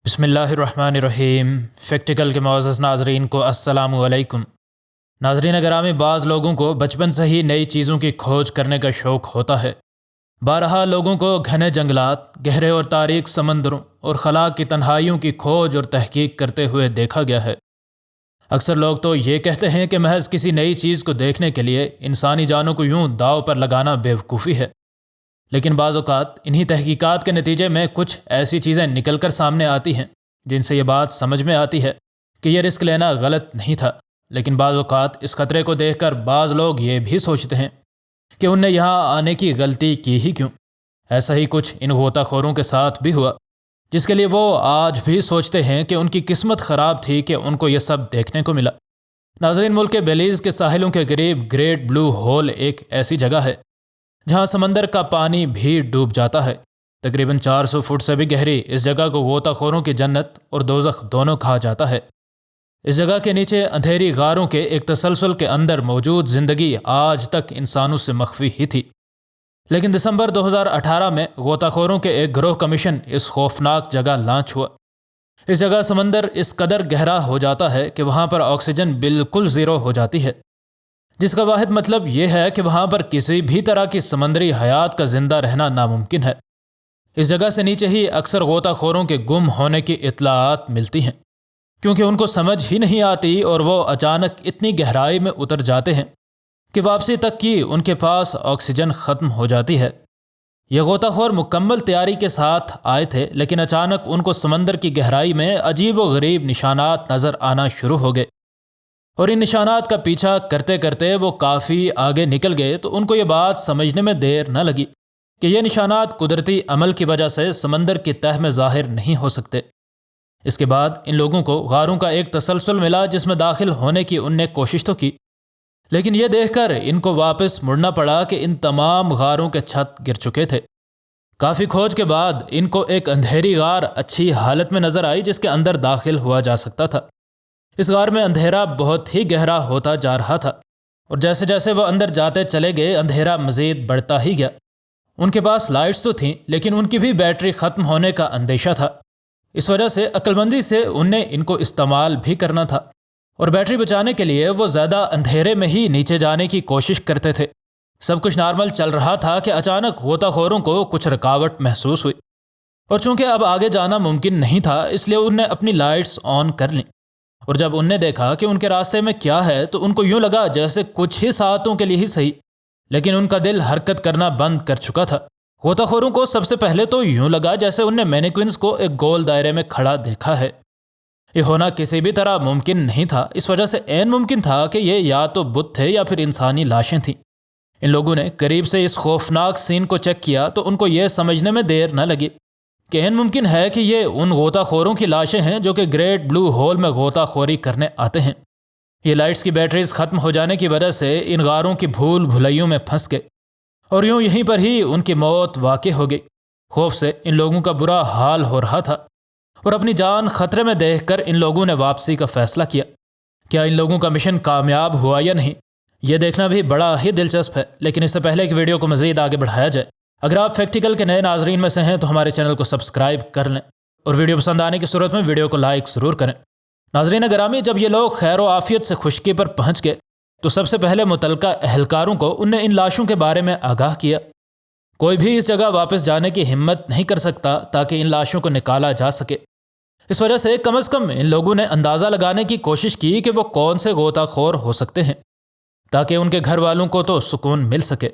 بسم اللہ الرحمن الرحیم۔ فیکٹیکل کے معزز ناظرین کو السلام علیکم۔ ناظرین گرامی، بعض لوگوں کو بچپن سے ہی نئی چیزوں کی کھوج کرنے کا شوق ہوتا ہے۔ بارہا لوگوں کو گھنے جنگلات، گہرے اور تاریک سمندروں اور خلا کی تنہائیوں کی کھوج اور تحقیق کرتے ہوئے دیکھا گیا ہے۔ اکثر لوگ تو یہ کہتے ہیں کہ محض کسی نئی چیز کو دیکھنے کے لیے انسانی جانوں کو یوں داؤ پر لگانا بیوقوفی ہے، لیکن بعض اوقات انہی تحقیقات کے نتیجے میں کچھ ایسی چیزیں نکل کر سامنے آتی ہیں جن سے یہ بات سمجھ میں آتی ہے کہ یہ رسک لینا غلط نہیں تھا۔ لیکن بعض اوقات اس خطرے کو دیکھ کر بعض لوگ یہ بھی سوچتے ہیں کہ ان نے یہاں آنے کی غلطی کی ہی کیوں۔ ایسا ہی کچھ ان غوطہ خوروں کے ساتھ بھی ہوا، جس کے لیے وہ آج بھی سوچتے ہیں کہ ان کی قسمت خراب تھی کہ ان کو یہ سب دیکھنے کو ملا۔ ناظرین، ملک بیلیز کے ساحلوں کے قریب گریٹ بلو ہول ایک ایسی جگہ ہے جہاں سمندر کا پانی بھی ڈوب جاتا ہے۔ تقریباً 400 فٹ سے بھی گہری اس جگہ کو غوطہ خوروں کی جنت اور دوزخ دونوں کہا جاتا ہے۔ اس جگہ کے نیچے اندھیری غاروں کے ایک تسلسل کے اندر موجود زندگی آج تک انسانوں سے مخفی ہی تھی، لیکن دسمبر 2018 میں غوطہ خوروں کے ایک گروہ کا مشن اس خوفناک جگہ لانچ ہوا۔ اس جگہ سمندر اس قدر گہرا ہو جاتا ہے کہ وہاں پر آکسیجن بالکل زیرو ہو جاتی ہے، جس کا واحد مطلب یہ ہے کہ وہاں پر کسی بھی طرح کی سمندری حیات کا زندہ رہنا ناممکن ہے۔ اس جگہ سے نیچے ہی اکثر غوطہ خوروں کے گم ہونے کی اطلاعات ملتی ہیں، کیونکہ ان کو سمجھ ہی نہیں آتی اور وہ اچانک اتنی گہرائی میں اتر جاتے ہیں کہ واپسی تک کی ان کے پاس آکسیجن ختم ہو جاتی ہے۔ یہ غوطہ خور مکمل تیاری کے ساتھ آئے تھے، لیکن اچانک ان کو سمندر کی گہرائی میں عجیب و غریب نشانات نظر آنا شروع ہو گئے، اور ان نشانات کا پیچھا کرتے کرتے وہ کافی آگے نکل گئے تو ان کو یہ بات سمجھنے میں دیر نہ لگی کہ یہ نشانات قدرتی عمل کی وجہ سے سمندر کی تہہ میں ظاہر نہیں ہو سکتے۔ اس کے بعد ان لوگوں کو غاروں کا ایک تسلسل ملا جس میں داخل ہونے کی ان نے کوشش تو کی، لیکن یہ دیکھ کر ان کو واپس مڑنا پڑا کہ ان تمام غاروں کے چھت گر چکے تھے۔ کافی کھوج کے بعد ان کو ایک اندھیری غار اچھی حالت میں نظر آئی جس کے اندر داخل ہوا جا سکتا تھا۔ اس غار میں اندھیرا بہت ہی گہرا ہوتا جا رہا تھا، اور جیسے جیسے وہ اندر جاتے چلے گئے اندھیرا مزید بڑھتا ہی گیا۔ ان کے پاس لائٹس تو تھیں، لیکن ان کی بھی بیٹری ختم ہونے کا اندیشہ تھا۔ اس وجہ سے عقلمندی سے ان نے ان کو استعمال بھی کرنا تھا، اور بیٹری بچانے کے لیے وہ زیادہ اندھیرے میں ہی نیچے جانے کی کوشش کرتے تھے۔ سب کچھ نارمل چل رہا تھا کہ اچانک غوطہ خوروں کو کچھ رکاوٹ محسوس ہوئی، اور چونکہ اب آگے جانا ممکن نہیں تھا اس لیے ان نے اپنی لائٹس آن کر لیں، اور جب ان نے دیکھا کہ ان کے راستے میں کیا ہے تو ان کو یوں لگا جیسے کچھ ہی ساعتوں کے لیے ہی صحیح، لیکن ان کا دل حرکت کرنا بند کر چکا تھا۔ غوطہ خوروں کو سب سے پہلے تو یوں لگا جیسے ان نے مینیکوئنز کو ایک گول دائرے میں کھڑا دیکھا ہے۔ یہ ہونا کسی بھی طرح ممکن نہیں تھا، اس وجہ سے عین ممکن تھا کہ یہ یا تو بت تھے یا پھر انسانی لاشیں تھیں۔ ان لوگوں نے قریب سے اس خوفناک سین کو چیک کیا تو ان کو یہ سمجھنے میں دیر نہ لگی کہ عین ممکن ہے کہ یہ ان غوطہ خوروں کی لاشیں ہیں جو کہ گریٹ بلو ہول میں غوطہ خوری کرنے آتے ہیں۔ یہ لائٹس کی بیٹریز ختم ہو جانے کی وجہ سے ان غاروں کی بھول بھلائیوں میں پھنس گئے، اور یوں یہیں پر ہی ان کی موت واقع ہو گئی۔ خوف سے ان لوگوں کا برا حال ہو رہا تھا، اور اپنی جان خطرے میں دیکھ کر ان لوگوں نے واپسی کا فیصلہ کیا۔ کیا ان لوگوں کا مشن کامیاب ہوا یا نہیں، یہ دیکھنا بھی بڑا ہی دلچسپ ہے، لیکن اس سے پہلے کہ ویڈیو کو مزید آگے بڑھایا جائے، اگر آپ فیکٹیکل کے نئے ناظرین میں سے ہیں تو ہمارے چینل کو سبسکرائب کر لیں، اور ویڈیو پسند آنے کی صورت میں ویڈیو کو لائک ضرور کریں۔ ناظرین گرامی، جب یہ لوگ خیر و عافیت سے خشکی پر پہنچ گئے تو سب سے پہلے متعلقہ اہلکاروں کو ان نے ان لاشوں کے بارے میں آگاہ کیا۔ کوئی بھی اس جگہ واپس جانے کی ہمت نہیں کر سکتا تاکہ ان لاشوں کو نکالا جا سکے۔ اس وجہ سے کم از کم ان لوگوں نے اندازہ لگانے کی کوشش کی کہ وہ کون سے غوطہ خور ہو سکتے ہیں، تاکہ ان کے گھر والوں کو تو سکون مل سکے۔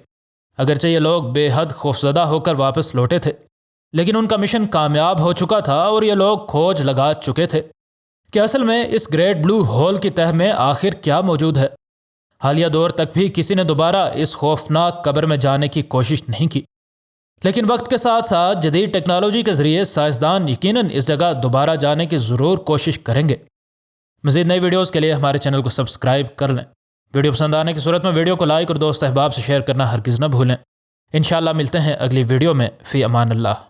اگرچہ یہ لوگ بے حد خوفزدہ ہو کر واپس لوٹے تھے، لیکن ان کا مشن کامیاب ہو چکا تھا، اور یہ لوگ کھوج لگا چکے تھے کہ اصل میں اس گریٹ بلو ہول کی تہہ میں آخر کیا موجود ہے۔ حالیہ دور تک بھی کسی نے دوبارہ اس خوفناک قبر میں جانے کی کوشش نہیں کی، لیکن وقت کے ساتھ ساتھ جدید ٹیکنالوجی کے ذریعے سائنسدان یقیناً اس جگہ دوبارہ جانے کی ضرور کوشش کریں گے۔ مزید نئی ویڈیوز کے لیے ہمارے چینل کو سبسکرائب کر لیں۔ ویڈیو پسند آنے کی صورت میں ویڈیو کو لائک اور دوست احباب سے شیئر کرنا ہرگز نہ بھولیں۔ انشاءاللہ ملتے ہیں اگلی ویڈیو میں۔ فی امان اللہ۔